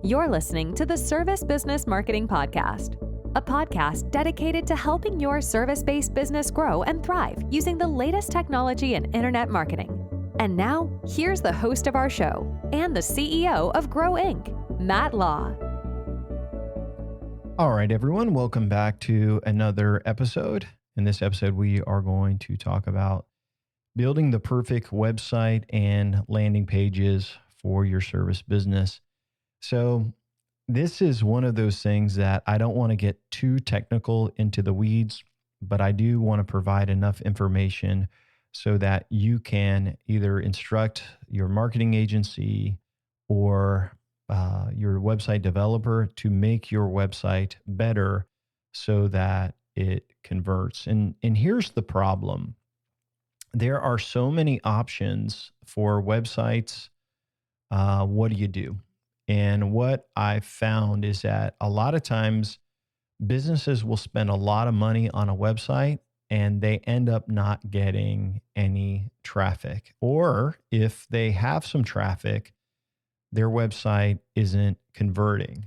You're listening to the Service Business Marketing Podcast, a podcast dedicated to helping your service-based business grow and thrive using the latest technology in internet marketing. And now, here's the host of our show and the CEO of Grow Inc., Matt Law. All right, everyone, welcome back to another episode. In this episode, we are going to talk about building the perfect website and landing pages for your service business. So this is one of those things that I don't want to get too technical into the weeds, but I do want to provide enough information so that you can either instruct your marketing agency or your website developer to make your website better so that it converts. And here's the problem. There are so many options for websites. What do you do? And what I've found is that a lot of times businesses will spend a lot of money on a website and they end up not getting any traffic. Or if they have some traffic, their website isn't converting.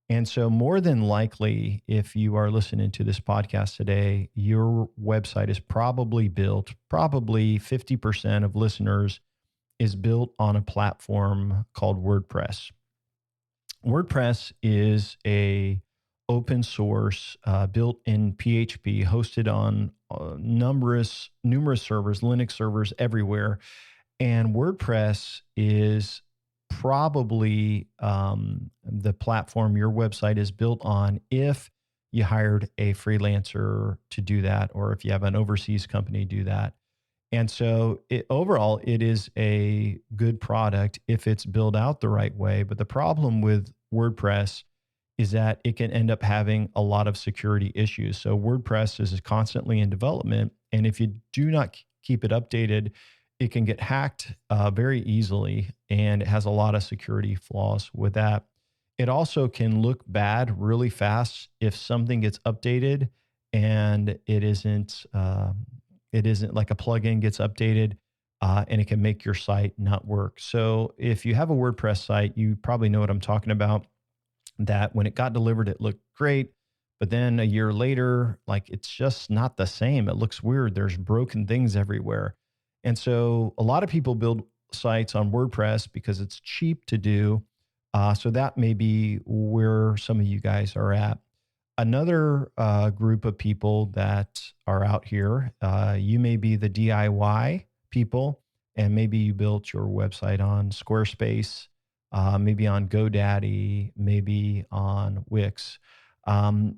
And so more than likely, if you are listening to this podcast today, your website is probably 50% of listeners is built on a platform called WordPress. WordPress is a open source, built in PHP, hosted on numerous servers, Linux servers everywhere. And WordPress is probably the platform your website is built on if you hired a freelancer to do that, or if you have an overseas company do that. And so overall, it is a good product if it's built out the right way. But the problem with WordPress is that it can end up having a lot of security issues. So WordPress is constantly in development. And if you do not keep it updated, it can get hacked very easily. And it has a lot of security flaws with that. It also can look bad really fast if something gets updated and it isn't like a plugin gets updated and it can make your site not work. So if you have a WordPress site, you probably know what I'm talking about, that when it got delivered, it looked great. But then a year later, like it's just not the same. It looks weird. There's broken things everywhere. And so a lot of people build sites on WordPress because it's cheap to do. So that may be where some of you guys are at. Another group of people that are out here, you may be the DIY people, and maybe you built your website on Squarespace, maybe on GoDaddy, maybe on Wix.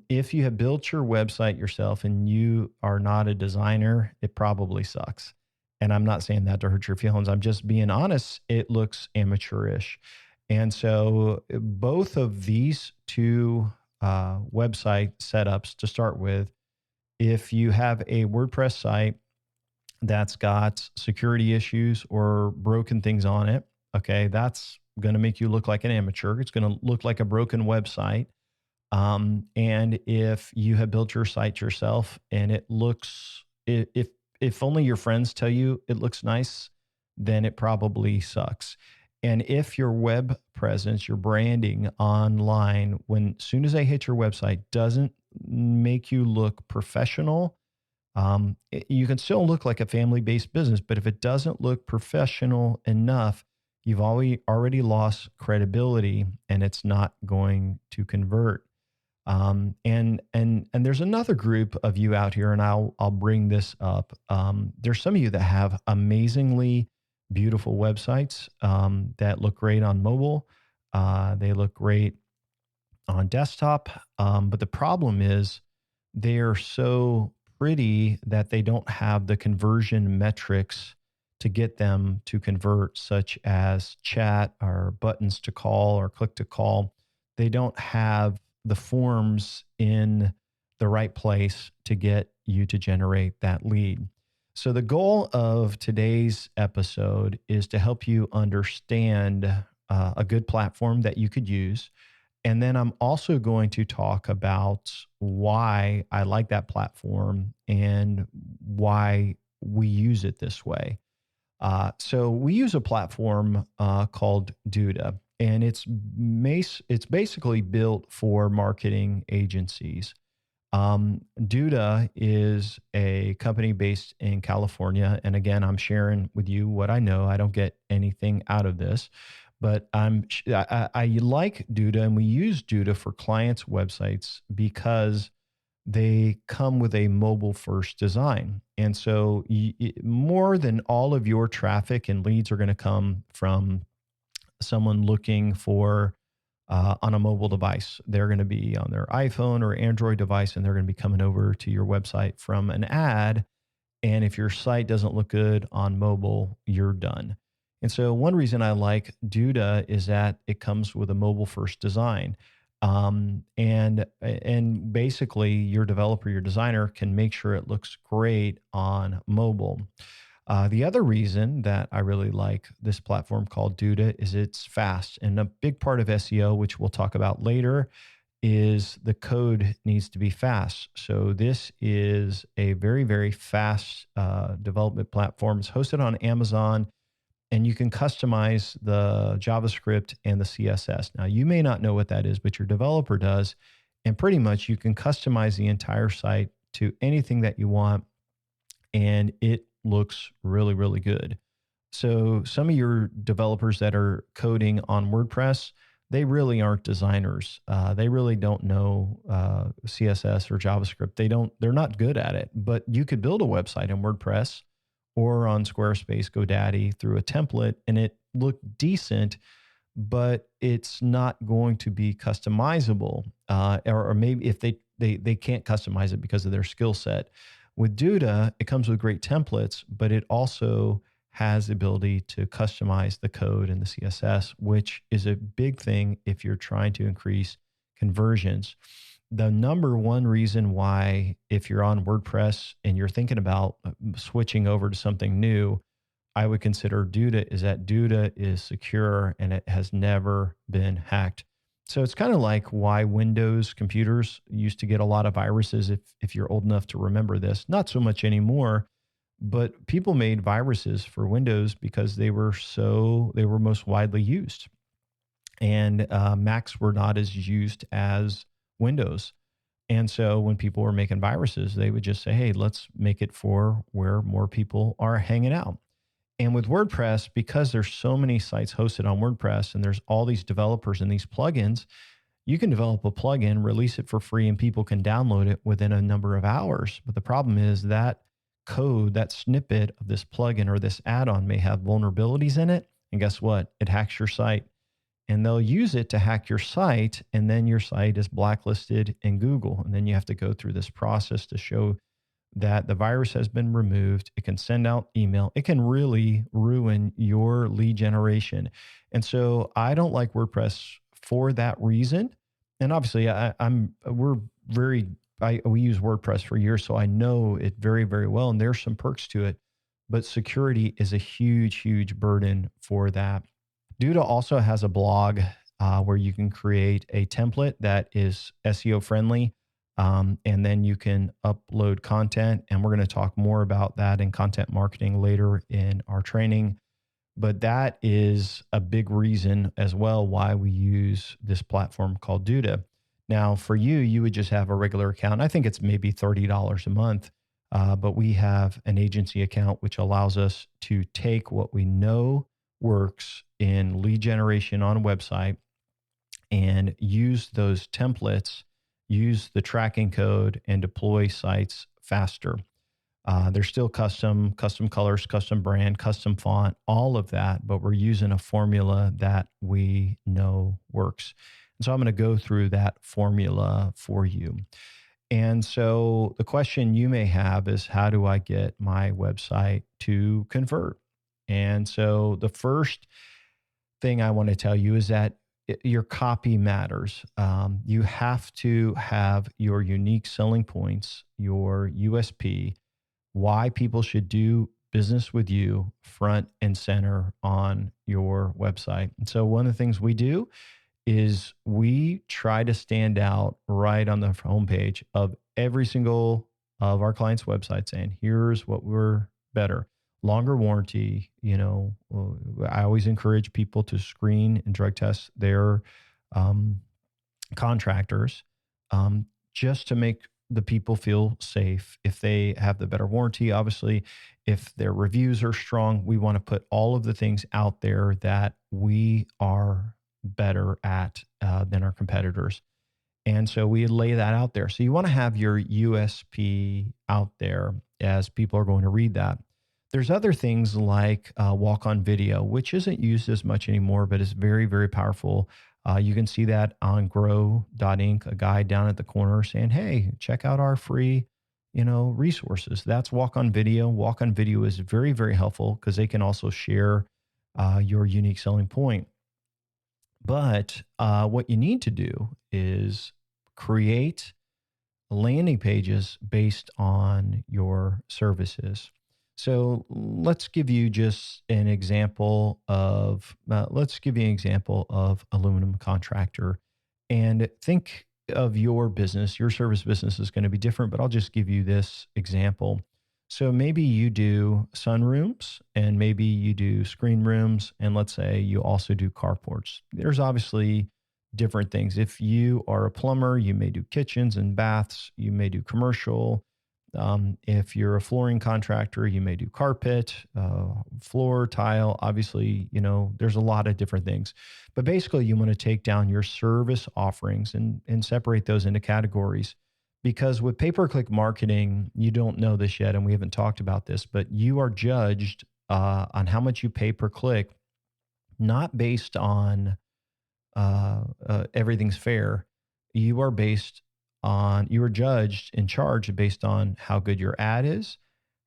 If you have built your website yourself and you are not a designer, it probably sucks. And I'm not saying that to hurt your feelings. I'm just being honest. It looks amateurish. And so both of these two website setups to start with, if you have a WordPress site that's got security issues or broken things on it, okay, that's going to make you look like an amateur. It's going to look like a broken website. And if you have built your site yourself and it looks, if only your friends tell you it looks nice, then it probably sucks. And if your web presence, your branding online, as soon as they hit your website, doesn't make you look professional, you can still look like a family-based business, but if it doesn't look professional enough, you've already lost credibility and it's not going to convert. And there's another group of you out here, and I'll bring this up. There's some of you that have amazingly beautiful websites that look great on mobile. They look great on desktop. But the problem is they are so pretty that they don't have the conversion metrics to get them to convert, such as chat or buttons to call or click to call. They don't have the forms in the right place to get you to generate that lead. So the goal of today's episode is to help you understand a good platform that you could use. And then I'm also going to talk about why I like that platform and why we use it this way. So we use a platform called Duda. and it's basically built for marketing agencies. Duda is a company based in California. And again, I'm sharing with you what I know. I don't get anything out of this, but I like Duda, and we use Duda for clients' websites because they come with a mobile first design. And so more than all of your traffic and leads are going to come from someone looking for on a mobile device. They're going to be on their iPhone or Android device, and they're going to be coming over to your website from an ad. And if your site doesn't look good on mobile, you're done. And so one reason I like Duda is that it comes with a mobile first design. And basically your developer, your designer can make sure it looks great on mobile. The other reason that I really like this platform called Duda is it's fast. And a big part of SEO, which we'll talk about later, is the code needs to be fast. So this is a very, very fast development platform. It's hosted on Amazon, and you can customize the JavaScript and the CSS. Now, you may not know what that is, but your developer does. And pretty much you can customize the entire site to anything that you want, and it looks really, really good. So some of your developers that are coding on WordPress, they really aren't designers. They really don't know CSS or JavaScript. They're not good at it, but you could build a website in WordPress or on Squarespace, GoDaddy through a template, and it looked decent, but it's not going to be customizable. Or maybe if they can't customize it because of their skill set. With Duda, it comes with great templates, but it also has the ability to customize the code and the CSS, which is a big thing if you're trying to increase conversions. The number one reason why, if you're on WordPress and you're thinking about switching over to something new, I would consider Duda, is that Duda is secure and it has never been hacked. So it's kind of like why Windows computers used to get a lot of viruses, if you're old enough to remember this. Not so much anymore, but people made viruses for Windows because they were most widely used. And Macs were not as used as Windows. And so when people were making viruses, they would just say, hey, let's make it for where more people are hanging out. And with WordPress, because there's so many sites hosted on WordPress and there's all these developers and these plugins, you can develop a plugin, release it for free, and people can download it within a number of hours. But the problem is that code, that snippet of this plugin or this add-on may have vulnerabilities in it. And guess what? It hacks your site. And they'll use it to hack your site, and then your site is blacklisted in Google. And then you have to go through this process to show that the virus has been removed. It can send out email. It can really ruin your lead generation. And so I don't like WordPress for that reason. And obviously we use WordPress for years, so I know it very, very well. And there's some perks to it, but security is a huge, huge burden for that. Duda also has a blog where you can create a template that is SEO friendly. And then you can upload content. And we're going to talk more about that in content marketing later in our training. But that is a big reason as well why we use this platform called Duda. Now, for you, you would just have a regular account. I think it's maybe $30 a month. But we have an agency account, which allows us to take what we know works in lead generation on a website and use those templates, use the tracking code, and deploy sites faster. They're still custom colors, custom brand, custom font, all of that, but we're using a formula that we know works. And so I'm going to go through that formula for you. And so the question you may have is, how do I get my website to convert? And so the first thing I want to tell you is that your copy matters. You have to have your unique selling points, your USP, why people should do business with you front and center on your website. And so one of the things we do is we try to stand out right on the homepage of every single of our clients' websites, saying, here's what we're better. longer warranty. I always encourage people to screen and drug test their um, contractors, um, just to make the people feel safe. If they have the better warranty, obviously, if their reviews are strong, we want to put all of the things out there that we are better at than our competitors. And so we lay that out there. So you want to have your USP out there as people are going to read that. There's other things like walk on video, which isn't used as much anymore, but is very, very powerful. You can see that on grow.inc, a guy down at the corner saying, hey, check out our free, resources. That's walk on video. Walk on video is very, very helpful because they can also share your unique selling point. But what you need to do is create landing pages based on your services. So let's give you just an example of aluminum contractor, and think of your business. Your service business is going to be different, but I'll just give you this example. So maybe you do sunrooms, and maybe you do screen rooms, and let's say you also do carports. There's obviously different things. If you are a plumber, you may do kitchens and baths, you may do commercial. If you're a flooring contractor, you may do carpet, floor, tile. Obviously, there's a lot of different things. But basically, you want to take down your service offerings and separate those into categories. Because with pay-per-click marketing, you don't know this yet, and we haven't talked about this, but you are judged on how much you pay per click, not based on everything's fair. You are judged and charged based on how good your ad is,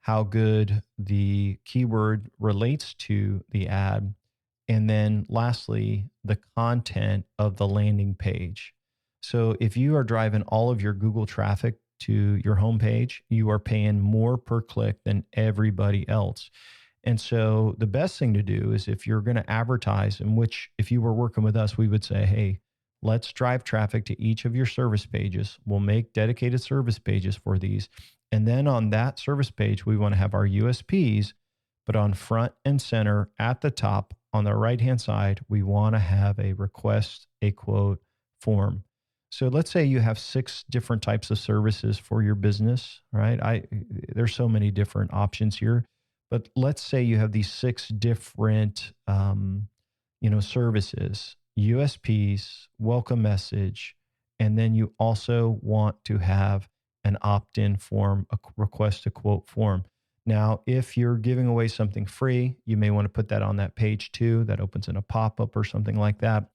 how good the keyword relates to the ad, and then lastly, the content of the landing page. So if you are driving all of your Google traffic to your homepage, you are paying more per click than everybody else. And so the best thing to do is, if you're going to advertise, in which if you were working with us, we would say, hey, let's drive traffic to each of your service pages. We'll make dedicated service pages for these. And then on that service page, we want to have our USPs, but on front and center at the top on the right-hand side, we want to have a request a quote form. So let's say you have 6 different types of services for your business, right? There's so many different options here, but let's say you have these 6 different, services, USPs, welcome message, and then you also want to have an opt-in form, a request a quote form. Now, if you're giving away something free, you may want to put that on that page too. That opens in a pop-up or something like that.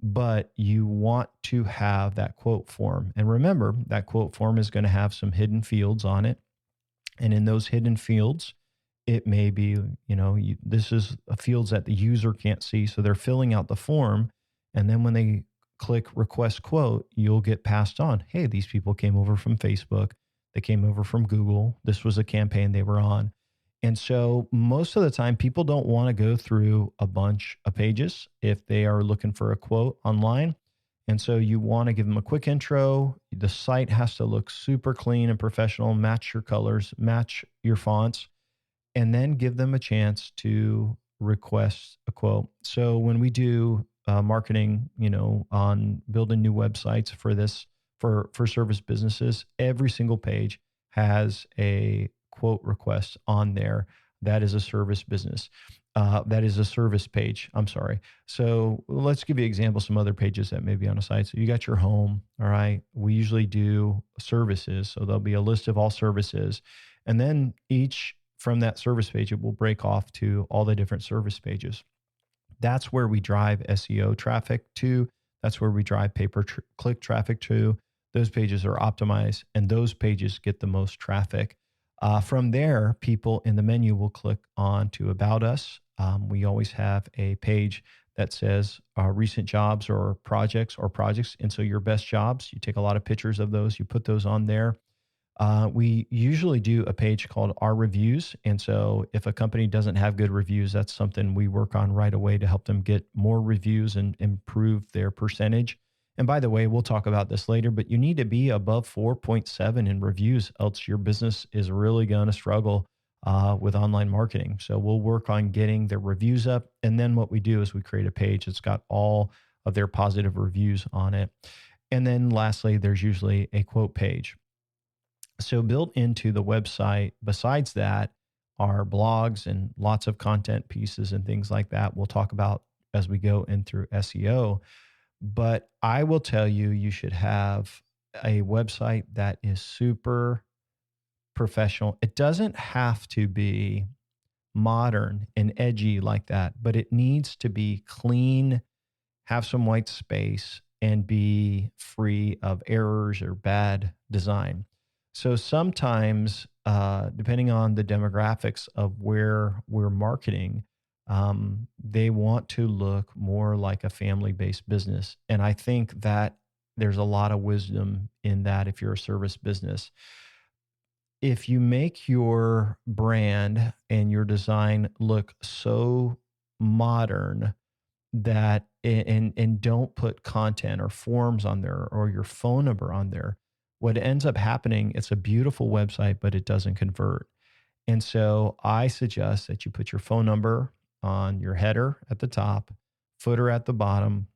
But you want to have that quote form. And remember, that quote form is going to have some hidden fields on it. And in those hidden fields, it may be, this is fields that the user can't see. So they're filling out the form. And then when they click request quote, you'll get passed on. Hey, these people came over from Facebook. They came over from Google. This was a campaign they were on. And so most of the time, people don't want to go through a bunch of pages if they are looking for a quote online. And so you want to give them a quick intro. The site has to look super clean and professional, match your colors, match your fonts, and then give them a chance to request a quote. So when we do marketing, on building new websites for this, for service businesses, every single page has a quote request on there. That is a service business. That is a service page. I'm sorry. So let's give you an example, some other pages that may be on a site. So you got your home. All right. We usually do services. So there'll be a list of all services. And then each from that service page, it will break off to all the different service pages. That's where we drive SEO traffic to. That's where we drive pay-per-click traffic to. Those pages are optimized, and those pages get the most traffic. From there, people in the menu will click on to About Us. We always have a page that says recent jobs or projects. And so your best jobs, you take a lot of pictures of those, you put those on there. We usually do a page called Our Reviews. And so if a company doesn't have good reviews, that's something we work on right away to help them get more reviews and improve their percentage. And by the way, we'll talk about this later, but you need to be above 4.7 in reviews, else your business is really going to struggle. with online marketing. So we'll work on getting their reviews up. And then what we do is we create a page that's got all of their positive reviews on it. And then lastly, there's usually a quote page. So built into the website, besides that, are blogs and lots of content pieces and things like that we'll talk about as we go in through SEO. But I will tell you, you should have a website that is super professional. It doesn't have to be modern and edgy like that, but it needs to be clean, have some white space, and be free of errors or bad design. So sometimes, depending on the demographics of where we're marketing, they want to look more like a family-based business. And I think that there's a lot of wisdom in that if you're a service business. If you make your brand and your design look so modern that and don't put content or forms on there or your phone number on there, what ends up happening, it's a beautiful website, but it doesn't convert. And so I suggest that you put your phone number on your header at the top, footer at the bottom.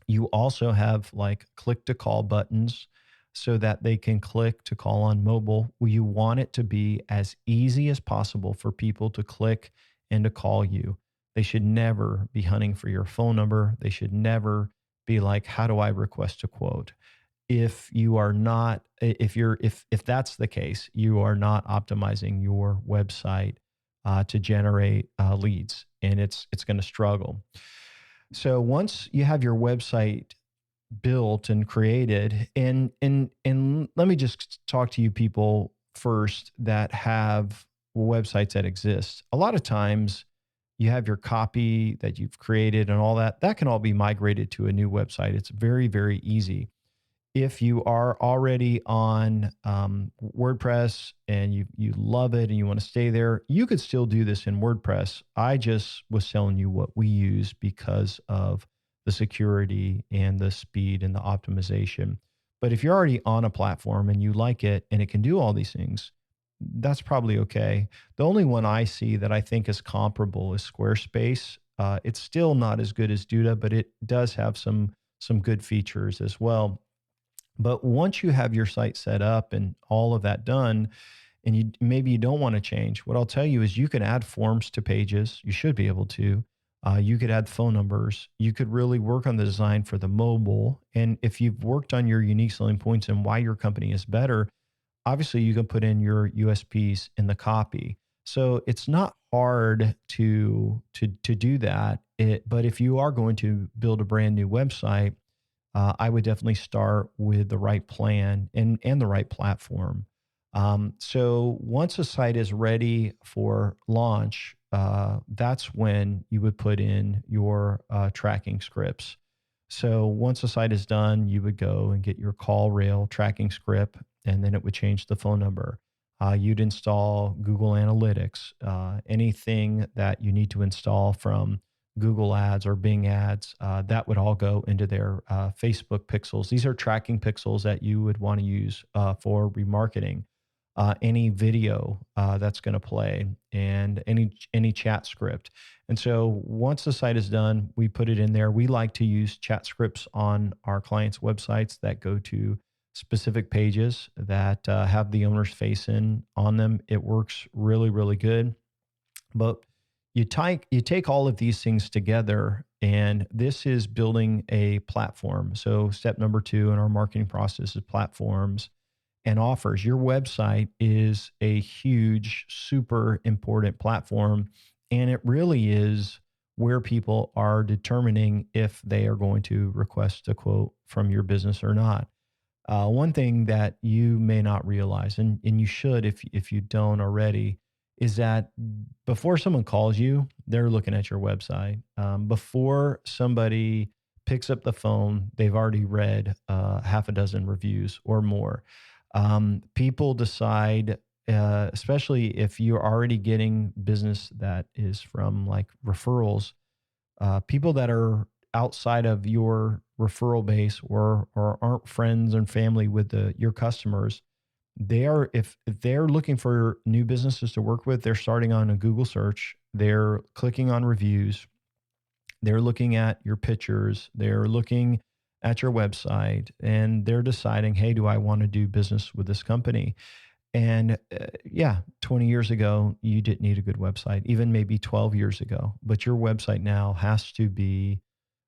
You also have like click to call buttons so that they can click to call on mobile. You want it to be as easy as possible for people to click and to call you. They should never be hunting for your phone number. They should never be like, how do I request a quote? If you are not, if that's the case, you are not optimizing your website to generate leads, and it's going to struggle. So once you have your website built and created, and let me just talk to you people first that have websites that exist. A lot of times you have your copy that you've created and all that can all be migrated to a new website. It's very, very easy. If you are already on WordPress and you love it and you want to stay there, you could still do this in WordPress. I just was telling you what we use because of the security and the speed and the optimization. But if you're already on a platform and you like it and it can do all these things, that's probably okay. The only one I see that I think is comparable is Squarespace. It's still not as good as Duda, but it does have some good features as well. But once you have your site set up and all of that done, and maybe you don't want to change, what I'll tell you is you can add forms to pages. You should be able to. You could add phone numbers. You could really work on the design for the mobile. And if you've worked on your unique selling points and why your company is better, obviously you can put in your USPs in the copy. So it's not hard to do that. But if you are going to build a brand new website, I would definitely start with the right plan and the right platform. So once a site is ready for launch, that's when you would put in your tracking scripts. So once a site is done, you would go and get your call rail tracking script, and then it would change the phone number. You'd install Google Analytics, anything that you need to install from Google Ads or Bing Ads, that would all go into their Facebook pixels. These are tracking pixels that you would want to use for remarketing. Any video that's going to play, and any chat script. And so once the site is done, we put it in there. We like to use chat scripts on our clients' websites that go to specific pages that have the owner's face on them. It works really, really good. But you take all of these things together, and this is building a platform. So step number 2 in our marketing process is platforms and offers. Your website is a huge, super important platform, and it really is where people are determining if they are going to request a quote from your business or not. One thing that you may not realize, and you should if you don't already, is that before someone calls you, they're looking at your website. Before somebody picks up the phone, they've already read half a dozen reviews or more. People decide, especially if you're already getting business that is from like referrals, people that are outside of your referral base or aren't friends and family with your customers, if they're looking for new businesses to work with, they're starting on a Google search, they're clicking on reviews, they're looking at your pictures, they're looking at your website, and they're deciding, hey, do I want to do business with this company? And yeah, 20 years ago, you didn't need a good website, even maybe 12 years ago. But your website now has to be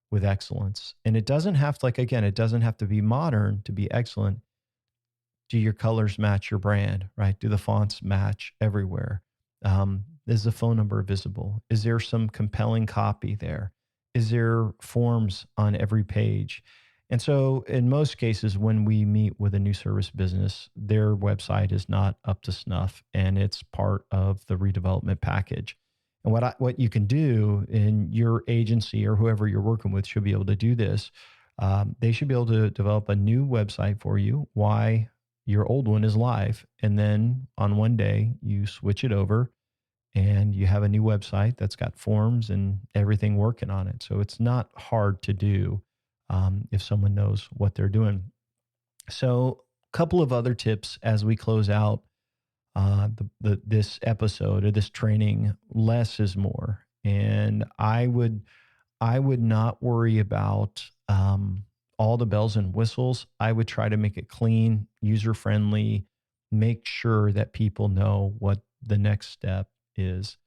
with excellence. And it doesn't have to, like, again, it doesn't have to be modern to be excellent. Do your colors match your brand, right? Do the fonts match everywhere? Is the phone number visible? Is there some compelling copy there? Is there forms on every page? And so, in most cases, when we meet with a new service business, their website is not up to snuff, and it's part of the redevelopment package. And what you can do in your agency or whoever you're working with should be able to do this. They should be able to develop a new website for you. Why your old one is live, and then on one day you switch it over and you have a new website that's got forms and everything working on it. So it's not hard to do if someone knows what they're doing. So a couple of other tips as we close out this episode or this training. Less is more, and I would not worry about all the bells and whistles. I would try to make it clean, user friendly, make sure that people know what the next step is.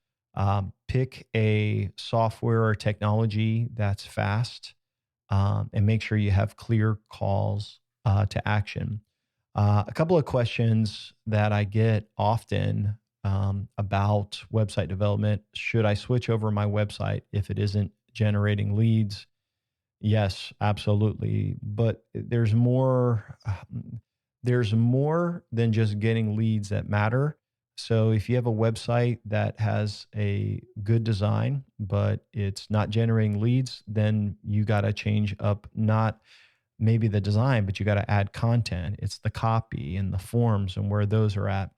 Pick a software or technology that's fast, and make sure you have clear calls to action. A couple of questions that I get often about website development. Should I switch over my website if it isn't generating leads? Yes, absolutely. But there's more than just getting leads that matter. So if you have a website that has a good design, but it's not generating leads, then you got to change up not maybe the design, but you got to add content. It's the copy and the forms and where those are at.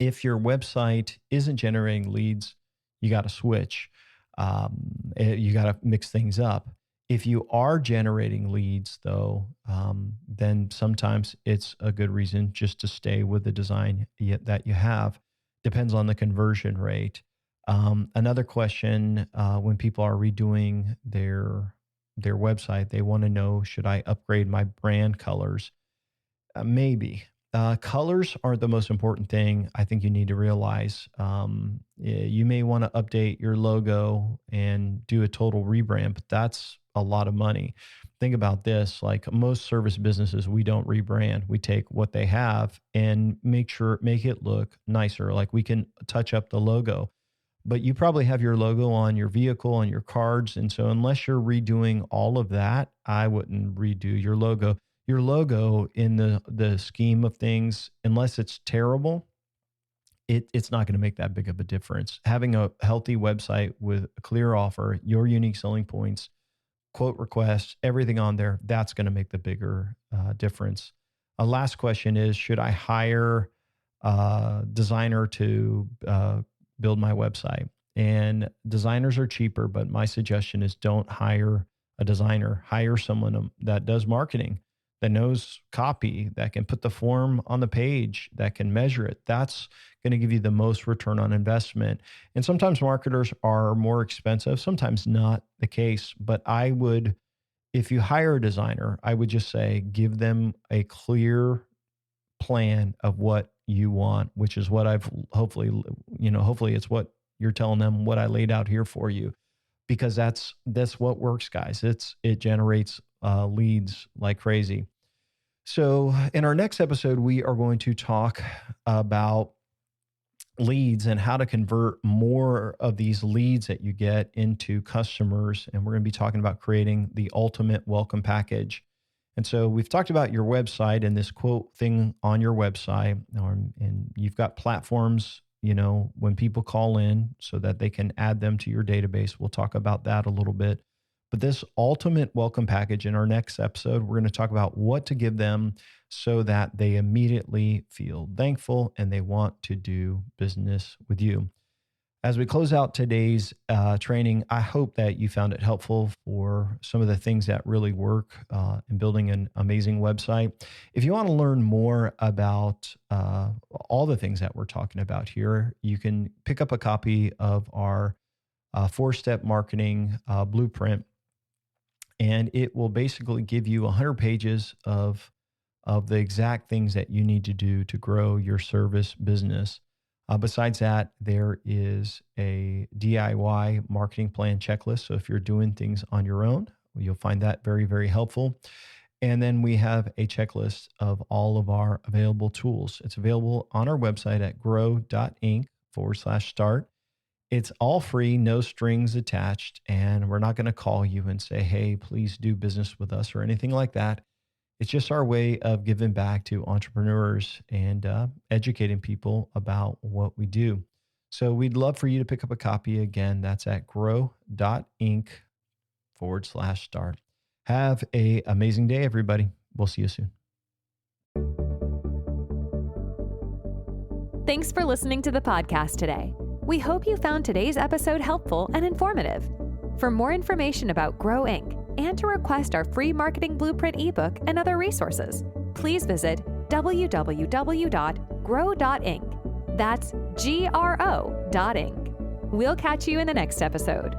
If your website isn't generating leads, you got to switch. You got to mix things up. If you are generating leads, though, then sometimes it's a good reason just to stay with the design that you have. Depends on the conversion rate. Another question, when people are redoing their website, they want to know, should I upgrade my brand colors? Maybe. Colors aren't the most important thing. I think you need to realize you may want to update your logo and do a total rebrand, but that's a lot of money. Think about this, like most service businesses, we don't rebrand. We take what they have and make it look nicer. Like we can touch up the logo, but you probably have your logo on your vehicle and your cards. And so unless you're redoing all of that, I wouldn't redo your logo. Your logo in the scheme of things, unless it's terrible, it's not going to make that big of a difference. Having a healthy website with a clear offer, your unique selling points, quote requests, everything on there, that's going to make the bigger difference. A last question is, should I hire a designer to build my website? And designers are cheaper, but my suggestion is don't hire a designer. Hire someone that does marketing, that knows copy, that can put the form on the page, that can measure it. That's going to give you the most return on investment. And sometimes marketers are more expensive, sometimes not the case. But if you hire a designer, I would just say, give them a clear plan of what you want, which is what hopefully it's what you're telling them, what I laid out here for you, because that's what works, guys. It generates leads like crazy. So in our next episode, we are going to talk about leads and how to convert more of these leads that you get into customers. And we're going to be talking about creating the ultimate welcome package. And so we've talked about your website and this quote thing on your website, and you've got platforms, when people call in so that they can add them to your database. We'll talk about that a little bit. But this ultimate welcome package, in our next episode, we're going to talk about what to give them so that they immediately feel thankful and they want to do business with you. As we close out today's training, I hope that you found it helpful for some of the things that really work in building an amazing website. If you want to learn more about all the things that we're talking about here, you can pick up a copy of our 4-step marketing blueprint, and it will basically give you 100 pages of the exact things that you need to do to grow your service business. Besides that, there is a DIY marketing plan checklist. So if you're doing things on your own, you'll find that very, very helpful. And then we have a checklist of all of our available tools. It's available on our website at grow.inc/start. It's all free, no strings attached. And we're not going to call you and say, hey, please do business with us or anything like that. It's just our way of giving back to entrepreneurs and educating people about what we do. So we'd love for you to pick up a copy. Again, that's at grow.inc/start. Have an amazing day, everybody. We'll see you soon. Thanks for listening to the podcast today. We hope you found today's episode helpful and informative. For more information about Grow Inc. and to request our free marketing blueprint ebook and other resources, please visit www.grow.inc. That's GRO.inc. We'll catch you in the next episode.